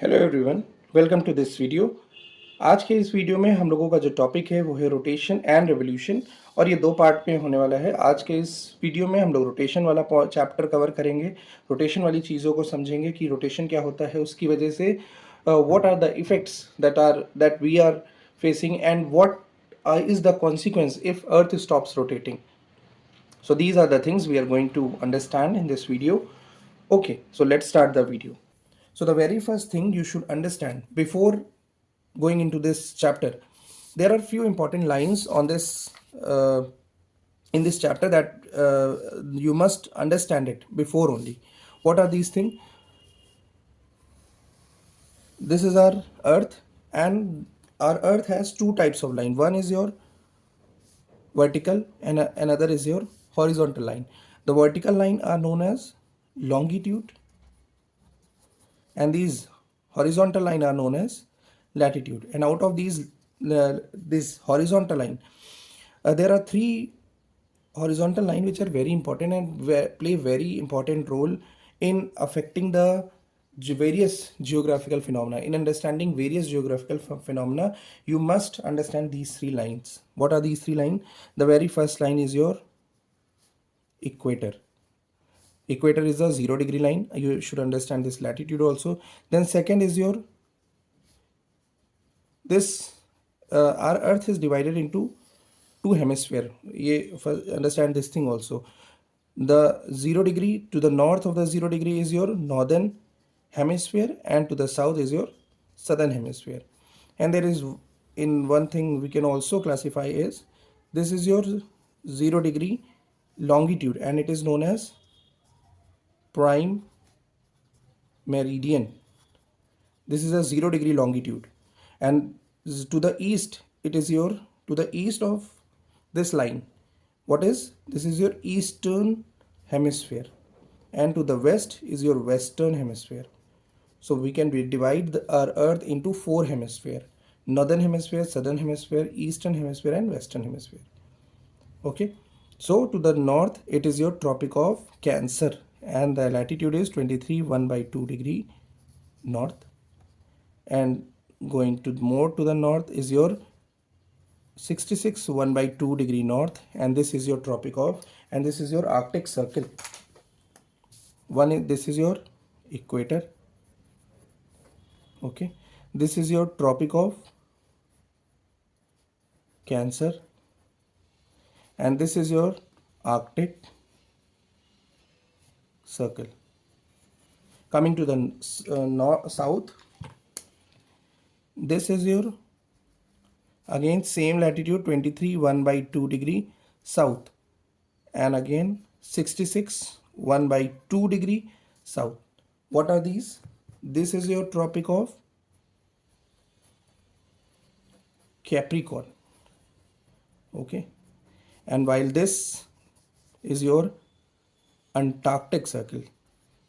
Hello everyone, welcome to this video. आज के इस वीडियो में हम लोगों का जो टॉपिक है वो है रोटेशन एंड रेवोल्यूशन, और ये दो पार्ट में होने वाला है। आज के इस वीडियो में हम लोग रोटेशन वाला चैप्टर कवर करेंगे, रोटेशन वाली चीज़ों को समझेंगे कि रोटेशन क्या होता है, उसकी वजह से what are the effects that we are facing and what is the consequence if earth stops rotating. So these are the things we are going to understand in this video. Okay, so let's start the video. So the very first thing you should understand before going into this chapter, there are few important lines on this in this chapter that you must understand it before only. What are these things? This is our earth, and our earth has two types of line. One is your vertical and another is your horizontal line. The vertical line are known as longitude, and these horizontal line are known as latitude. And out of these this horizontal line, there are three horizontal line which are very important and play very important role in affecting the various geographical phenomena. In understanding various geographical phenomena, you must understand these three lines. What are these three lines? The very first line is your equator. Equator is a 0 degree line. You should understand this latitude also. Then second is your this our earth is divided into two hemisphere. Understand this thing also. The 0 degree, to the north of the 0 degree is your northern hemisphere, and to the south is your southern hemisphere. And there is in one thing we can also classify is this is your 0 degree longitude, and it is known as prime meridian. This is a 0 degree longitude, and to the east it is your to the east of this line. What is this? Is your eastern hemisphere, and to the west is your western hemisphere. So we can divide our earth into four hemisphere: northern hemisphere, southern hemisphere, eastern hemisphere, and western hemisphere. Okay, so to the north it is your tropic of Cancer, and the latitude is 23 1 by 2 degree north, and going to more to the north is your 66 1 by 2 degree north, and this is your tropic of, and this is your Arctic Circle. This is your equator. Okay, this is your tropic of Cancer, and this is your Arctic Circle. Coming to the south, this is your again same latitude 23 1 by 2 degree south, and again 66 1 by 2 degree south. What are these? This is your tropic of Capricorn. Okay, and while this is your Antarctic Circle,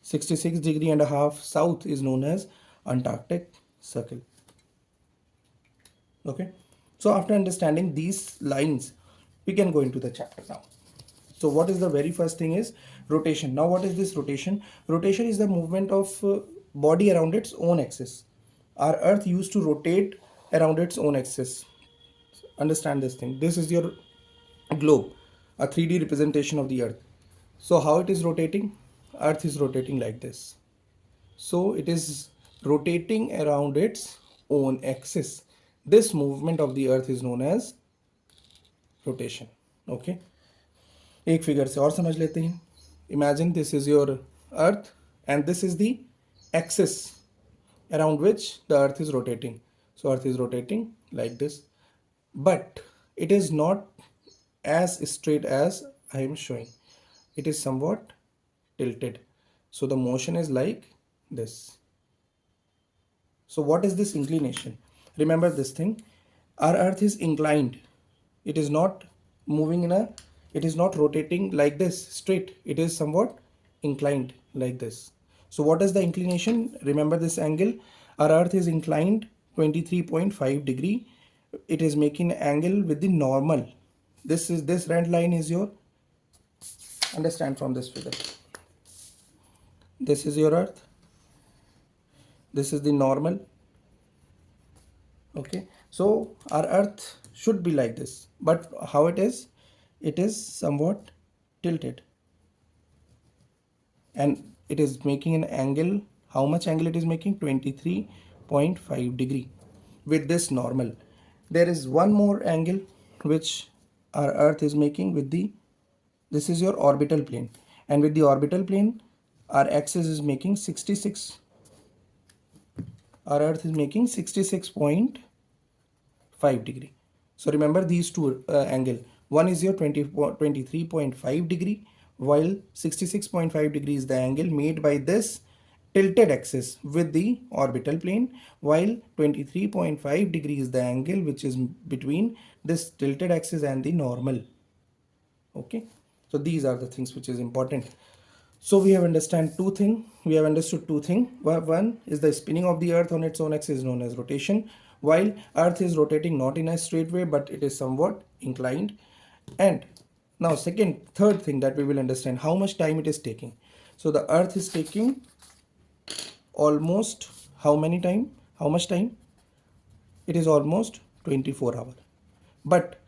66 degree and a half south is known as Antarctic Circle. Okay, so after understanding these lines, we can go into the chapter now. So what is the very first thing is rotation. Now what is this rotation? Rotation is the movement of body around its own axis. Our earth used to rotate around its own axis. Understand this thing. This is your globe, a 3D representation of the earth. So how it is rotating? Earth is rotating like this. So it is rotating around its own axis. This movement of the earth is known as rotation. Okay, एक figure से और समझ लेते हैं. Imagine this is your earth and this is the axis around which the earth is rotating. So earth is rotating like this, but it is not as straight as I am showing. It is somewhat tilted. So the motion is like this. So what is this inclination? Remember this thing. Our earth is inclined. It is not moving it is not rotating like this straight. It is somewhat inclined like this. So what is the inclination? Remember this angle. Our earth is inclined 23.5 degree. It is making an angle with the normal. This red line is your, understand from this figure. This is your earth. This is the normal. Okay, so our earth should be like this, but how it is somewhat tilted, and it is making an angle. How much angle it is making? 23.5 degree with this normal. There is one more angle which our earth is making with the, this is your orbital plane, and with the orbital plane our axis is making 66, our earth is making 66.5 degree. So remember these two angle. One is your 23.5 degree, while 66.5 degree is the angle made by this tilted axis with the orbital plane, while 23.5 degree is the angle which is between this tilted axis and the normal. Okay, so these are the things which is important. So we have understood two things. One is the spinning of the earth on its own axis is known as rotation, while earth is rotating not in a straight way but it is somewhat inclined. And now third thing that we will understand, how much time it is taking. So the earth is taking almost how much time? It is almost 24 hour. But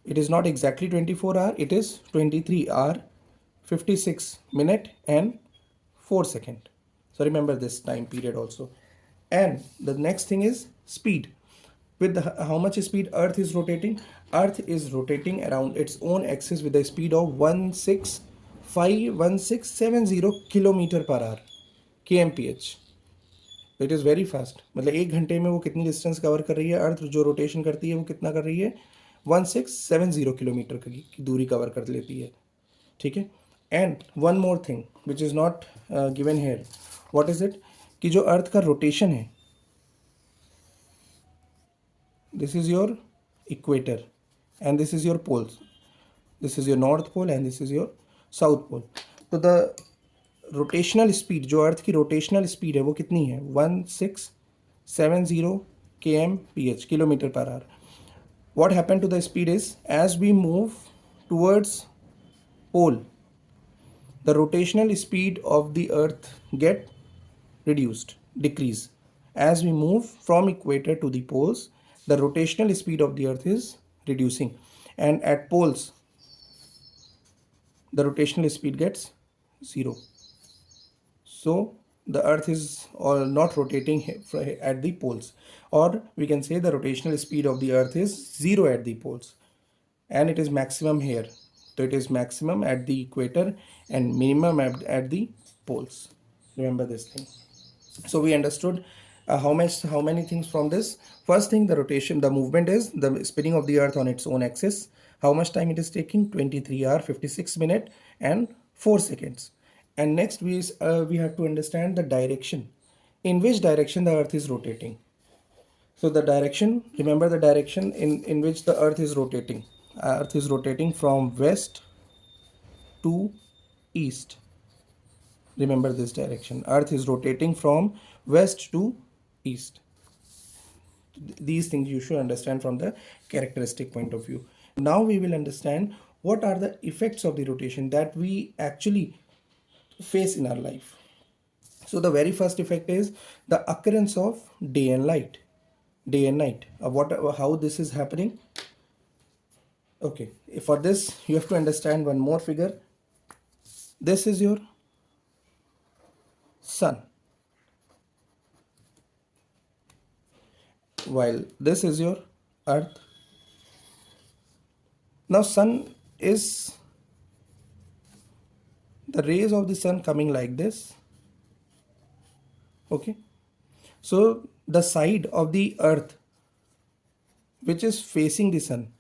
it is not exactly 24 hour, it is 23 hour 56 minute and 4 second. So remember this time period also. And the next thing is speed. With how much speed earth is rotating? Earth is rotating around its own axis with a speed of 1670 kilometer per hour, kmph. It is very fast. मतलब एक घंटे में वो कितनी distance cover कर रही है, अर्थ जो रोटेशन करती है वो कितना कर रही है? 1670 किलोमीटर की दूरी कवर कर लेती है. ठीक है. And one more thing which is not given here. What is it? कि जो अर्थ का रोटेशन है, this is your equator and this is your poles. This is your north pole and this is your south pole. तो the rotational speed, जो अर्थ की rotational speed है वो कितनी है? 1670 kmph, kilometre per hour. What happened to the speed is, as we move towards pole, the rotational speed of the earth get decrease. As we move from equator to the poles, the rotational speed of the earth is reducing, and at poles the rotational speed gets 0. So the earth is not rotating at the poles, or we can say the rotational speed of the earth is 0 at the poles, and it is maximum here. So it is maximum at the equator and minimum at the poles. Remember this thing. So we understood how many things from this. First thing, the rotation, the movement is the spinning of the earth on its own axis. How much time it is taking? 23 hour 56 minute and 4 seconds. And next we have to understand the direction, in which direction the earth is rotating. So the direction, remember the direction in which the earth is rotating. Earth is rotating from west to east. Remember this direction. Earth is rotating from west to east. These things you should understand from the characteristic point of view. Now we will understand what are the effects of the rotation that we actually face in our life. So the very first effect is the occurrence of day and light, day and night. How this is happening? Okay, for this you have to understand one more figure. This is your sun, while this is your earth. Now sun is, the rays of the sun coming like this. Okay, so the side of the earth which is facing the sun,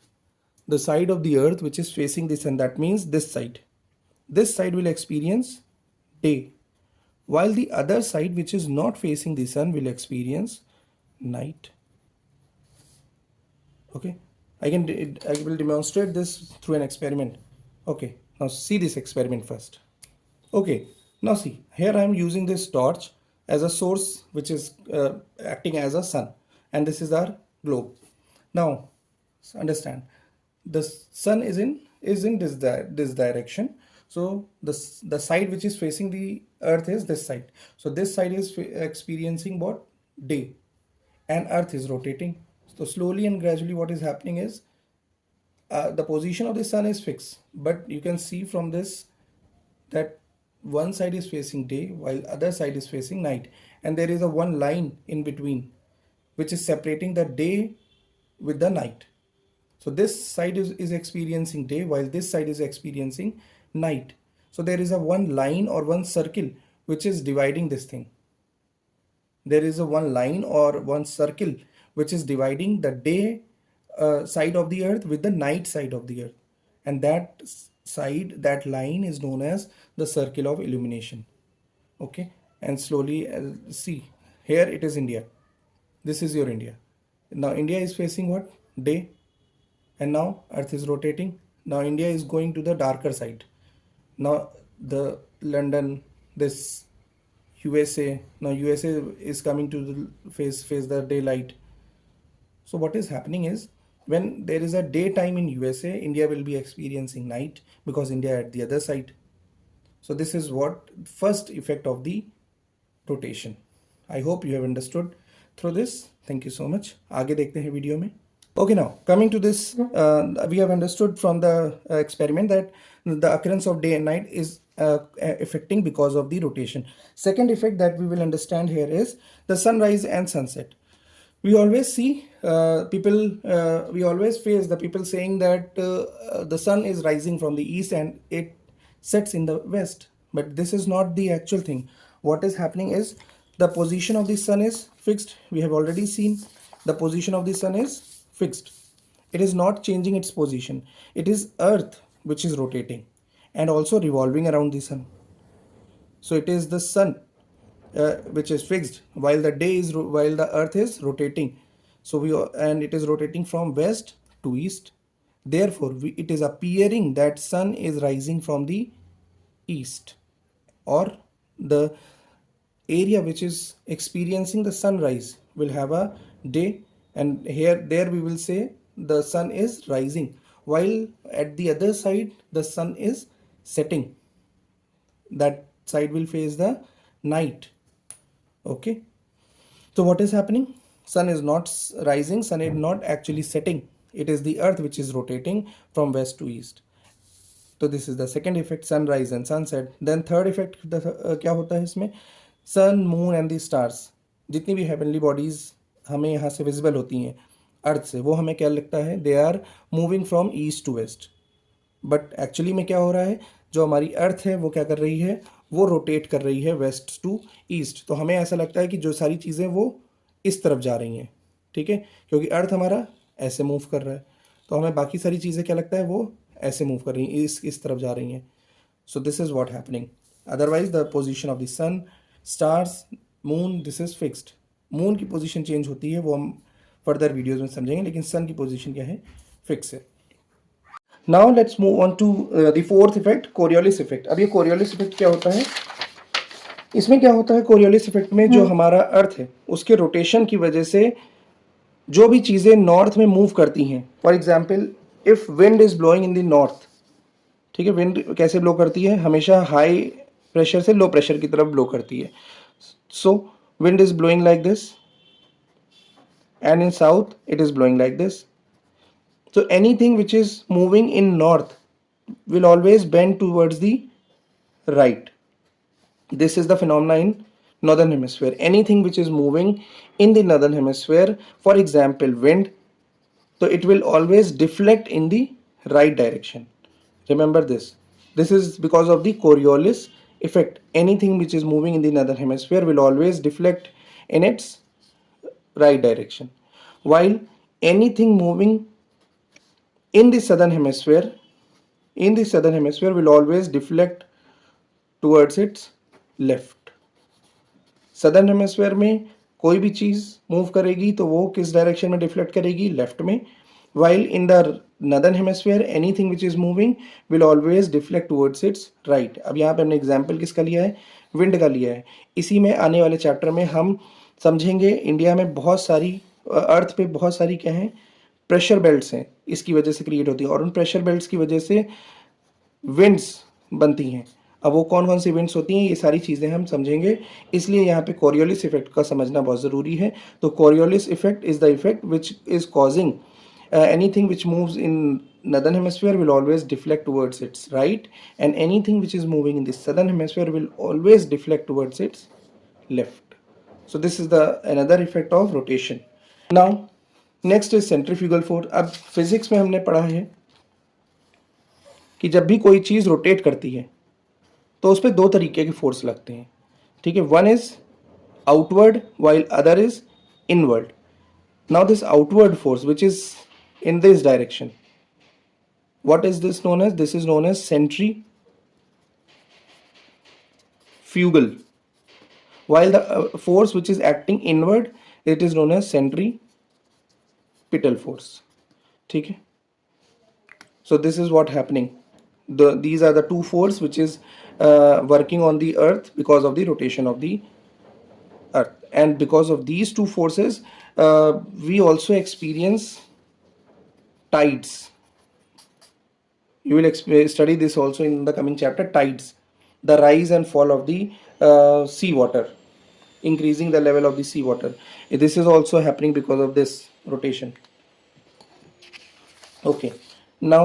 the side of the earth which is facing the sun, that means this side will experience day, while the other side which is not facing the sun will experience night. Okay, I will demonstrate this through an experiment. Okay, now see this experiment first. Okay, now see, here I am using this torch as a source which is acting as a sun, and this is our globe. Now understand, the sun is in this direction. So the side which is facing the earth is this side, so this side is experiencing what? Day, and earth is rotating. So slowly and gradually what is happening is the position of the sun is fixed, but you can see from this that one side is facing day while other side is facing night, and there is a one line in between which is separating the day with the night. So this side is experiencing day while this side is experiencing night. So there is a one line or one circle which is dividing this thing. There is a one line or one circle which is dividing the day side of the earth with the night side of the earth, and that side, that line is known as the circle of illumination. Okay, and slowly see, here it is India, this is your India. Now India is facing what? Day, and now earth is rotating. Now India is going to the darker side. Now the London, this USA, now USA is coming to the face the daylight. So what is happening is, when there is a daytime in USA, India will be experiencing night because India at the other side. So this is what first effect of the rotation. I hope you have understood through this. Thank you so much. आगे देखते हैं video में. Okay, now coming to this, we have understood from the experiment that the occurrence of day and night is affecting because of the rotation. Second effect that we will understand here is the sunrise and sunset. We always see we always face the people saying that the sun is rising from the east and it sets in the west, but this is not the actual thing. What is happening is the position of the sun is fixed. We have already seen the position of the sun is fixed. It is not changing its position. It is earth which is rotating and also revolving around the sun. So it is the sun which is fixed while the earth is rotating. So and it is rotating from west to east. Therefore it is appearing that sun is rising from the east, or the area which is experiencing the sunrise will have a day, and there we will say the sun is rising, while at the other side the sun is setting. That side will face the night. Okay, so what is happening? Sun is not rising, sun is not actually setting. It is the earth which is rotating from west to east. So this is the second effect, sunrise and sunset. Then third effect क्या होता है इसमें? सन, moon and the stars, जितनी भी heavenly bodies हमें यहाँ से visible होती हैं अर्थ से, वो हमें क्या लगता है? They are moving from east to west. But actually में क्या हो रहा है? जो हमारी अर्थ है वो क्या कर रही है? वो रोटेट कर रही है वेस्ट टू ईस्ट. तो हमें ऐसा लगता है कि जो सारी चीज़ें वो इस तरफ जा रही हैं, ठीक है, क्योंकि अर्थ हमारा ऐसे मूव कर रहा है, तो हमें बाकी सारी चीज़ें क्या लगता है? वो ऐसे मूव कर रही हैं, इस तरफ जा रही हैं. So this is what happening. Otherwise the position of the sun, stars, moon, this is fixed. Moon की पोजीशन चेंज होती है, वो हम फर्दर वीडियोज़ में समझेंगे, लेकिन सन की पोजीशन क्या है? फिक्स है. Now let's move on to the fourth effect, Coriolis effect. अब ये कोरियोलिस इफेक्ट क्या होता है? इसमें क्या होता है कोरियोलिस इफेक्ट में? जो हमारा अर्थ है उसके रोटेशन की वजह से जो भी चीज़ें नॉर्थ में मूव करती हैं, for example if wind is blowing in the north, ठीक है, विंड कैसे ब्लो करती है? हमेशा हाई प्रेशर से लो प्रेशर की तरफ ब्लो करती है. So wind is blowing like this and in south it is blowing like this. So anything which is moving in north will always bend towards the right. This is the phenomena in northern hemisphere. Anything which is moving in the northern hemisphere, for example wind, so it will always deflect in the right direction. Remember this. This is because of the Coriolis effect. Anything which is moving in the northern hemisphere will always deflect in its right direction, while anything moving in the southern hemisphere will always deflect towards its left. Southern hemisphere में कोई भी चीज़ move करेगी तो वो किस direction में deflect करेगी? Left में. while in the northern hemisphere anything which is moving will always deflect towards its right. अब यहाँ पे हमने एग्जाम्पल किसका लिया है? विंड का लिया है. इसी में आने वाले चैप्टर में हम समझेंगे इंडिया में बहुत सारी अर्थ पे बहुत सारी क्या हैं? प्रेशर बेल्ट्स हैं, इसकी वजह से क्रिएट होती है, और उन प्रेशर बेल्ट्स की वजह से विंड्स बनती हैं. अब वो कौन कौन सी इवेंट्स होती हैं, ये सारी चीज़ें हम समझेंगे, इसलिए यहाँ पे कोरियोलिस इफेक्ट का समझना बहुत ज़रूरी है। तो Coriolis effect is the effect which is causing anything which moves in northern hemisphere will always deflect towards its right, and anything which is moving in the southern hemisphere will always deflect towards its left. So this is the another effect of rotation. Now next is centrifugal force. अब physics में हमने पढ़ा है कि जब भी कोई चीज़ rotate करती है तो उस पर दो तरीके के फोर्स लगते हैं, ठीक है। One is outward while other is inward. Now this outward force which is in this direction, what is this known as? This is known as centrifugal. While the force which is acting inward, it is known as centripetal force. ठीक है. So this is what happening. These are the two force which is working on the earth because of the rotation of the earth, and because of these two forces we also experience tides. You will study this also in the coming chapter. Tides, the rise and fall of the sea water, increasing the level of the sea water. This is also happening because of this rotation. Okay, now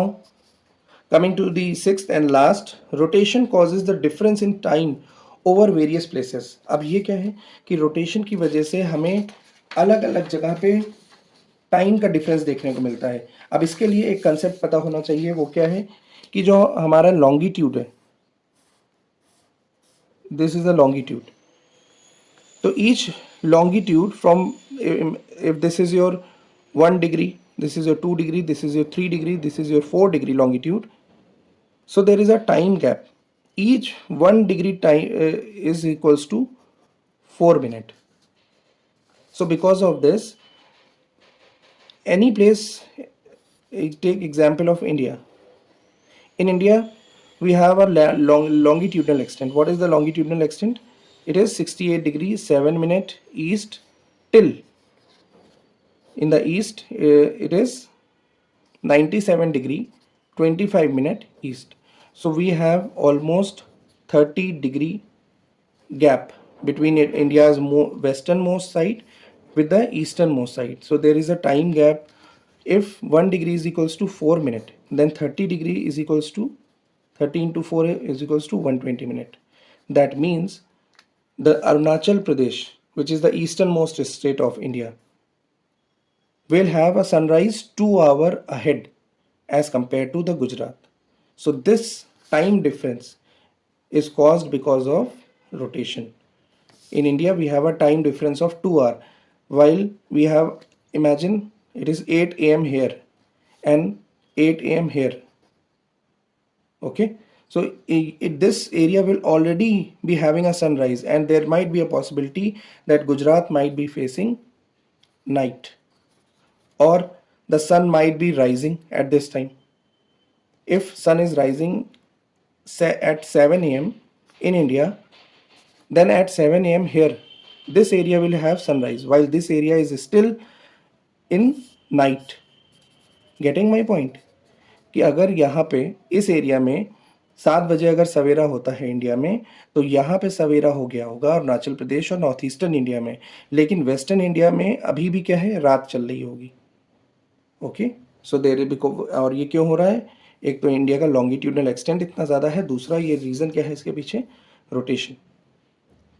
coming to the sixth and last, rotation causes the difference in time over various places. अब ये क्या है कि rotation की वजह से हमें अलग अलग जगह पे टाइम का डिफरेंस देखने को मिलता है. अब इसके लिए एक कंसेप्ट पता होना चाहिए, वो क्या है कि जो हमारा लॉन्गिट्यूड है, दिस इज अ लॉन्गिट्यूड. तो each longitude from, if this is your 1 degree, this is your 2 degree, this is your 3 degree, this is your 4 degree longitude. So there is a time gap. Each 1 degree time is equals to 4 minutes. So because of this, any place, take example of India. In India, we have a longitudinal extent. What is the longitudinal extent? It is 68 degrees 7 minute east till, in the east it is 97 degree 25 minute east. So we have almost 30 degree gap between India's westernmost side with the easternmost side. So there is a time gap. If 1 degree is equals to 4 minute, then 30 degree is equals to 30 into 4 is equals to 120 minute. That means the Arunachal Pradesh, which is the easternmost state of India, will have a sunrise 2 hours ahead as compared to the Gujarat. So this time difference is caused because of rotation. In India, we have a time difference of 2 hours, while we have, imagine it is 8 a.m. here and 8 a.m. here. Okay, so this area will already be having a sunrise, and there might be a possibility that Gujarat might be facing night, or the sun might be rising at this time. If sun is rising at 7 a.m. in India, then at 7 a.m. here, this area will have sunrise, while this area is still in night. Getting my point? कि अगर यहाँ पे इस area में 7 बजे अगर सवेरा होता है इंडिया में, तो यहाँ पे सवेरा हो गया होगा अरुणाचल प्रदेश और नॉर्थ ईस्टर्न इंडिया में, लेकिन वेस्टर्न इंडिया में अभी भी क्या है, रात चल रही होगी. ओके, सो देर बिकॉज, और ये क्यों हो रहा है? एक तो इंडिया का लॉन्गिट्यूडनल एक्सटेंट इतना ज़्यादा है, दूसरा ये रीज़न क्या है इसके पीछे? रोटेशन.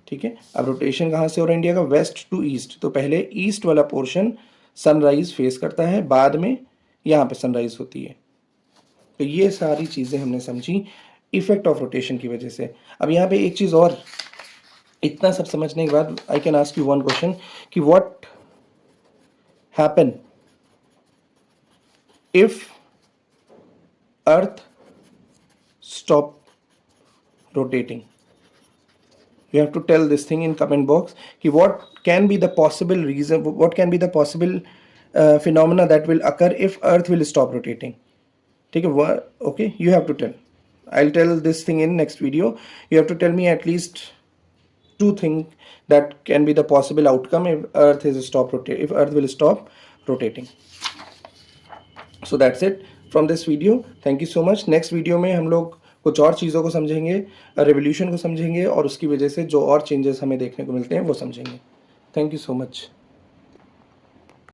ठीक है, अब रोटेशन कहाँ से हो रहा है इंडिया का? West to east. तो पहले ईस्ट वाला पोर्शन सनराइज फेस करता है, बाद में यहाँ पे सनराइज होती है. तो ये सारी चीज़ें हमने समझी इफेक्ट ऑफ रोटेशन की वजह से. अब यहाँ पे एक चीज़ और, इतना सब समझने के बाद I can ask you one question कि what happen if earth stop rotating? You have to tell this thing in comment box कि what can be the possible reason, what can be the possible phenomena that will occur if earth will stop rotating. ठीक है, okay, you have to tell. I'll tell this thing in next video. You have to tell me at least 2 things that can be the possible outcome if earth is stop rotating, if earth will stop rotating. So that's it from this video. Thank you so much. Next video में हम लोग कुछ और चीज़ों को समझेंगे, revolution को समझेंगे और उसकी वजह से जो और चेंजेस हमें देखने को मिलते हैं वो समझेंगे। Thank you so much.